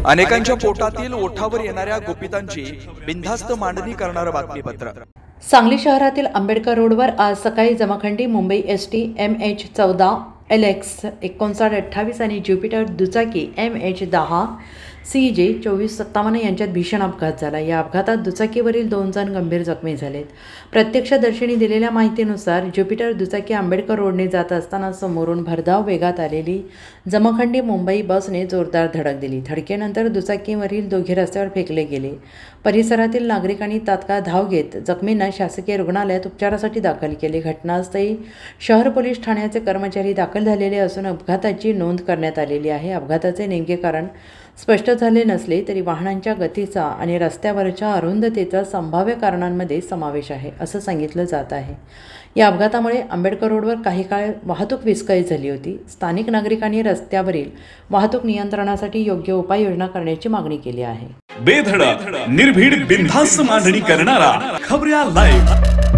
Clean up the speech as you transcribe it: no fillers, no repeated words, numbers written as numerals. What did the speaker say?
अनेकांच्या पोटातील ओठावर येणाऱ्या गुपितांची बिनधास्त मांडणी करणारं बातमीपत्र। सांगली शहरातील आंबेडकर रोडवर आज सकाळी Jamkhandi Mumbai ST MH14 LX 5928 आणि ज्युपिटर दुचाकी MH10 CJ 2457 यांच्यात भीषण अपघात झाला। या अपघातात दुचाकीवरील 2 जण गंभीर जखमी झालेत। प्रत्यक्षदर्शींनी दिलेल्या माहितीनुसार ज्युपिटर दुचाकी आंबेडकर रोडने जात असताना समोरून भरधाव वेगात आलेली जमखंडी मुंबई बसने जोरदार धडक दिली। धडकेनंतर दुचाकीवरील दोघे रस्त्यावर फेकले गेले। परिसरातील नागरिकांनी तात्काळ धाव घेत जखमींना शासकीय रुग्णालयात उपचारासाठी दाखल केले। घटनास्थळी शहर पोलीस ठाण्याचे कर्मचारी दाखल झालेले असून अपघाताची नोंद करण्यात आलेली आहे। अपघाताचे नेमके कारण स्पष्ट झाले नसले तरी वाहनांच्या गतीचा आणि रस्त्यावरच्या अरुंदतेचा संभाव्य कारणांमध्ये समावेश आहे असं सांगितलं जात आहे। या अपघातामुळे आंबेडकर रोडवर काही काळ वाहतूक विस्कळीत झाली होती। स्थानिक नागरिकांनी रस्त्यावरील वाहतूक नियंत्रणासाठी योग्य उपाययोजना करण्याची मागणी केली आहे। बेधडक निर्भीड बिनधास्त मांडणी करणारा खबऱ्या लाईव्ह।